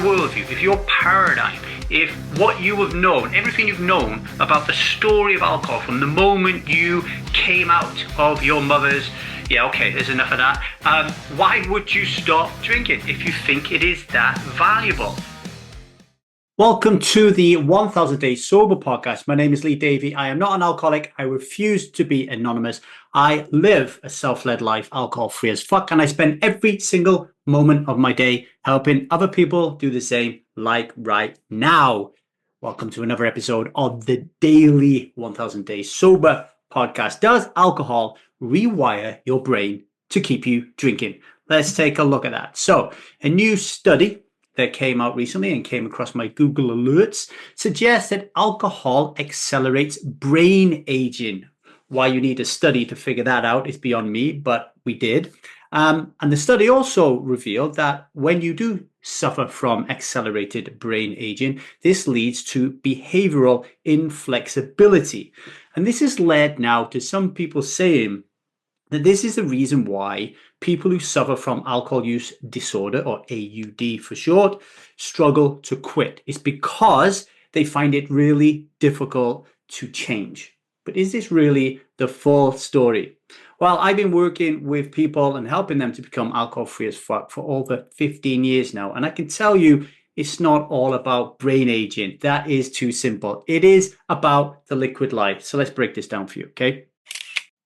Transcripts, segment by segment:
worldview, if your paradigm, if what you have known, everything you've known about the story of alcohol from the moment you came out of your mother's, yeah, okay, there's enough of that. Why would you stop drinking if you think it is that valuable? Welcome to the 1000 Days Sober podcast. My name is Lee Davey. I am not an alcoholic. I refuse to be anonymous. I live a self-led life, alcohol-free as fuck, and I spend every single moment of my day helping other people do the same, like right now. Welcome to another episode of the daily 1000 Days Sober podcast. Does alcohol rewire your brain to keep you drinking? Let's take a look at that. So, a new study that came out recently and came across my Google alerts suggests that alcohol accelerates brain aging. Why you need a study to figure that out is beyond me, but we did. And the study also revealed that when you do suffer from accelerated brain aging, this leads to behavioral inflexibility. And this has led now to some people saying that this is the reason why people who suffer from alcohol use disorder, or AUD for short, struggle to quit. It's because they find it really difficult to change. But is this really the full story? Well, I've been working with people and helping them to become alcohol-free as fuck for over 15 years now. And I can tell you, it's not all about brain aging. That is too simple. It is about the liquid life. So let's break this down for you, okay?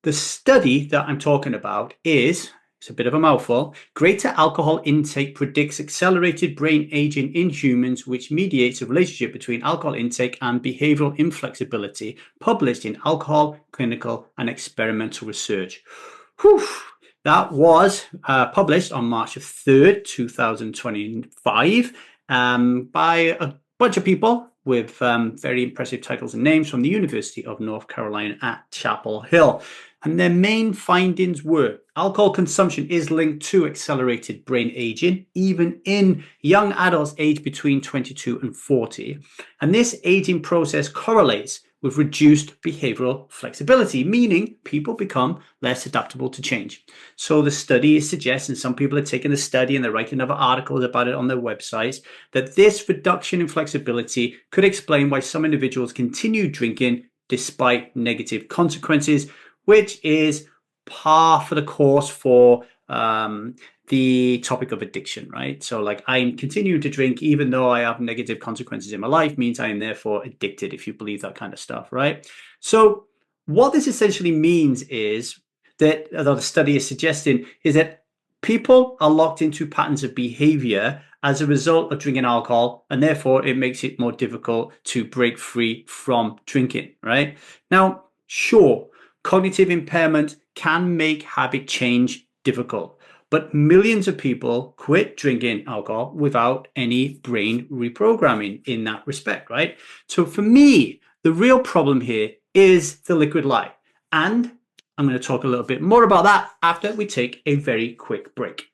The study that I'm talking about it's a bit of a mouthful. Greater alcohol intake predicts accelerated brain aging in humans, which mediates a relationship between alcohol intake and behavioral inflexibility, published in Alcohol, Clinical and Experimental Research. Whew. That was published on March 3rd, 2025 by a bunch of people with very impressive titles and names from the University of North Carolina at Chapel Hill. And their main findings were alcohol consumption is linked to accelerated brain aging, even in young adults aged between 22 and 40. And this aging process correlates with reduced behavioral flexibility, meaning people become less adaptable to change. So the study suggests, and some people are taking the study and they're writing other articles about it on their websites, that this reduction in flexibility could explain why some individuals continue drinking despite negative consequences, which is par for the course for the topic of addiction, right? So like I'm continuing to drink even though I have negative consequences in my life means I am therefore addicted, if you believe that kind of stuff, right? So what this essentially means is that, although the study is suggesting, is that people are locked into patterns of behavior as a result of drinking alcohol, and therefore it makes it more difficult to break free from drinking, right? Now, sure, cognitive impairment can make habit change difficult, but millions of people quit drinking alcohol without any brain reprogramming in that respect, right? So for me, the real problem here is the liquid light. And I'm going to talk a little bit more about that after we take a very quick break.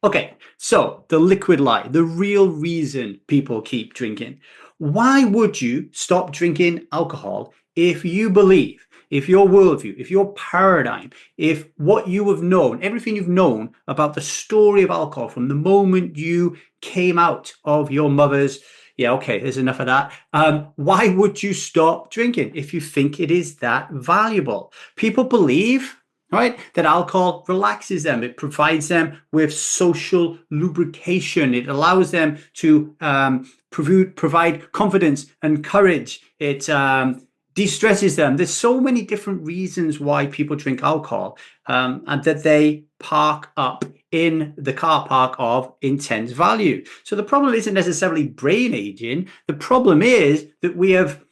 Okay, so the liquid light, the real reason people keep drinking. Why would you stop drinking alcohol if you believe, if your worldview, if your paradigm, if what you have known, everything you've known about the story of alcohol from the moment you came out of your mother's, yeah, okay, there's enough of that. Why would you stop drinking if you think it is that valuable? People believe, right, that alcohol relaxes them. It provides them with social lubrication. It allows them to provide confidence and courage. It de-stresses them. There's so many different reasons why people drink alcohol, and that they park up in the car park of intense value. So the problem isn't necessarily brain aging. The problem is that we have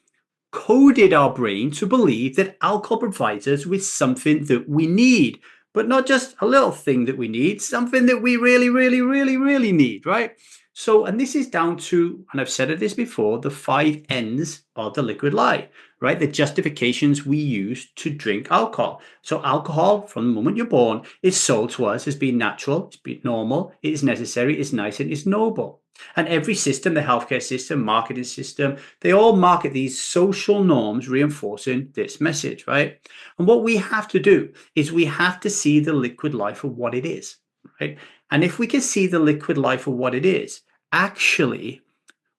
coded our brain to believe that alcohol provides us with something that we need, but not just a little thing that we need, something that we really, really, really, really need, right? So, and this is down to, and I've said this before, the 5 N's of the liquid light, right? The justifications we use to drink alcohol. So alcohol, from the moment you're born, is sold to us as being natural, it's being normal, it is necessary, it's nice, and it's noble. And every system, the healthcare system, marketing system, they all market these social norms reinforcing this message, right? And what we have to do is we have to see the liquid light for what it is, right? And if we can see the liquid light for what it is, actually,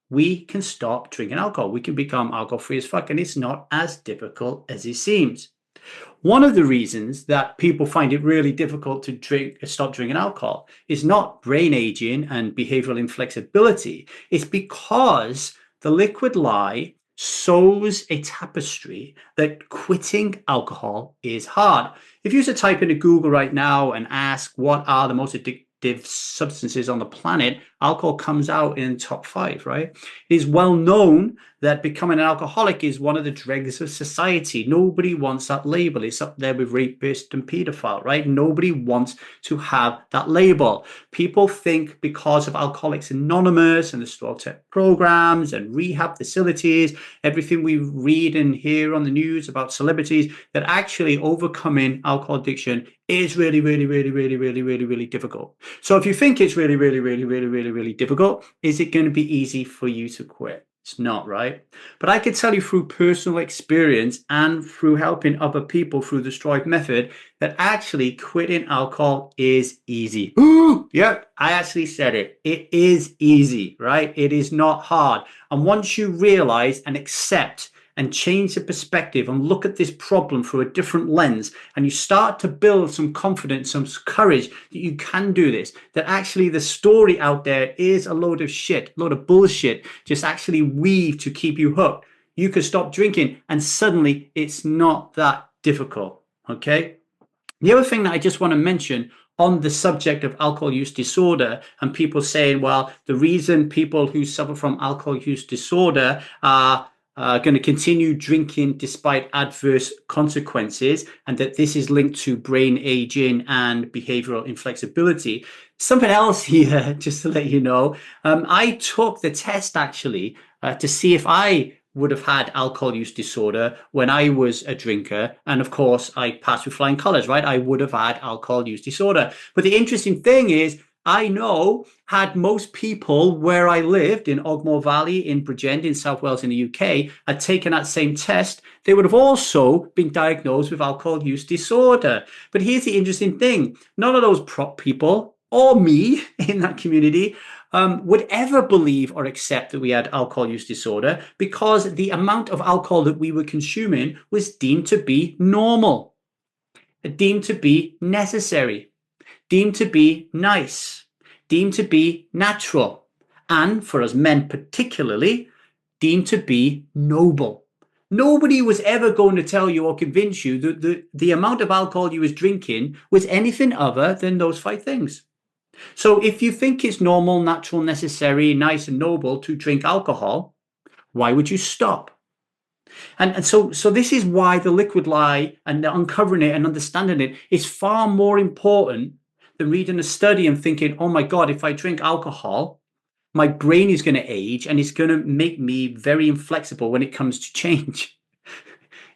we can stop drinking alcohol. We can become alcohol-free as fuck, and it's not as difficult as it seems. One of the reasons that people find it really difficult to stop drinking alcohol is not brain aging and behavioral inflexibility. It's because the liquid lie sews a tapestry that quitting alcohol is hard. If you were to type into Google right now and ask what are the most addictive substances on the planet, alcohol comes out in top 5, right? It is well known that becoming an alcoholic is one of the dregs of society. Nobody wants that label. It's up there with rapist and pedophile, right? Nobody wants to have that label. People think because of Alcoholics Anonymous and the Stop programs and rehab facilities, everything we read and hear on the news about celebrities, that actually overcoming alcohol addiction is really, really, really, really, really, really, really difficult. So if you think it's really, really, really, really, really, really difficult, is it going to be easy for you to quit? It's not, right? But I can tell you through personal experience and through helping other people through the Strive method that actually quitting alcohol is easy. Ooh, yeah, I actually said it. It is easy, right? It is not hard. And once you realize and accept and change the perspective and look at this problem through a different lens, and you start to build some confidence, some courage that you can do this, that actually the story out there is a load of shit, a load of bullshit, just actually weave to keep you hooked. You can stop drinking and suddenly it's not that difficult, okay? The other thing that I just want to mention on the subject of alcohol use disorder and people saying, well, the reason people who suffer from alcohol use disorder are going to continue drinking despite adverse consequences, and that this is linked to brain aging and behavioral inflexibility. Something else here, just to let you know, I took the test actually to see if I would have had alcohol use disorder when I was a drinker. And of course, I passed with flying colors, right? I would have had alcohol use disorder. But the interesting thing is, I know had most people where I lived in Ogmore Valley, in Bridgend, in South Wales, in the UK, had taken that same test, they would have also been diagnosed with alcohol use disorder. But here's the interesting thing. None of those people or me in that community would ever believe or accept that we had alcohol use disorder, because the amount of alcohol that we were consuming was deemed to be normal, deemed to be necessary, deemed to be nice, deemed to be natural, and for us men particularly, deemed to be noble. Nobody was ever going to tell you or convince you that the amount of alcohol you was drinking was anything other than those 5 things. So if you think it's normal, natural, necessary, nice, and noble to drink alcohol, why would you stop? And so this is why the liquid lie and uncovering it and understanding it is far more important than reading a study and thinking, oh my God, if I drink alcohol, my brain is going to age and it's going to make me very inflexible when it comes to change.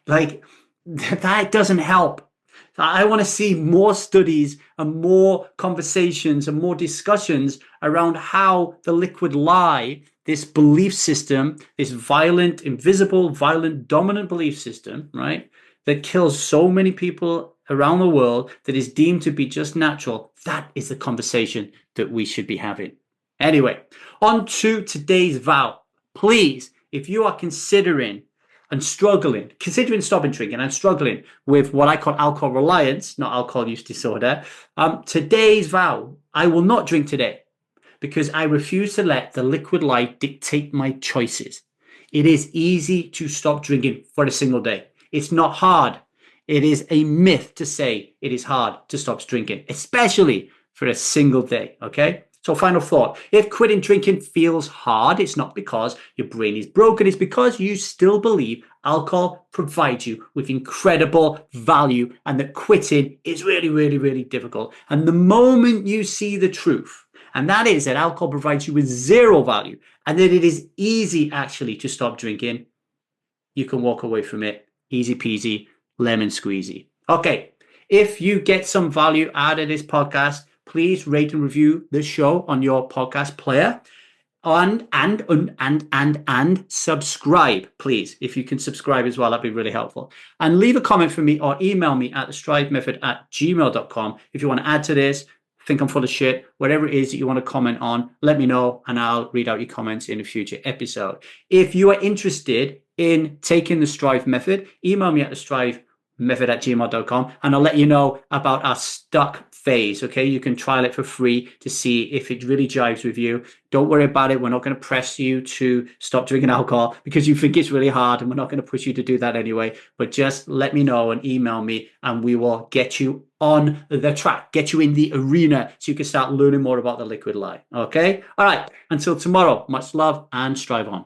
Like, that doesn't help. I want to see more studies and more conversations and more discussions around how the liquid lie, this belief system, this violent, invisible, violent, dominant belief system, right, that kills so many people around the world, that is deemed to be just natural. That is the conversation that we should be having. Anyway, on to today's vow. Please, if you are considering stopping drinking and struggling with what I call alcohol reliance, not alcohol use disorder, today's vow: I will not drink today because I refuse to let the liquid light dictate my choices. It is easy to stop drinking for a single day. It's not hard. It is a myth to say it is hard to stop drinking, especially for a single day, okay? So final thought, if quitting drinking feels hard, it's not because your brain is broken, it's because you still believe alcohol provides you with incredible value and that quitting is really, really, really difficult. And the moment you see the truth, and that is that alcohol provides you with zero value and that it is easy actually to stop drinking, you can walk away from it. Easy peasy, lemon squeezy. Okay, if you get some value out of this podcast, please rate and review the show on your podcast player, and subscribe, please. If you can subscribe as well, that'd be really helpful. And leave a comment for me or email me at thestrivemethod@gmail.com if you want to add to this, think I'm full of shit, whatever it is that you want to comment on, let me know and I'll read out your comments in a future episode. If you are interested in taking the Strive method, email me at the Strive method@gmail.com and I'll let you know about our stuck phase. Okay, you can trial it for free to see if it really jives with you. Don't worry about it. We're not going to press you to stop drinking alcohol because you think it's really hard, and we're not going to push you to do that anyway. But just let me know and email me and we will get you on the track, get you in the arena so you can start learning more about the liquid lie. Okay, all right, until tomorrow, much love and strive on.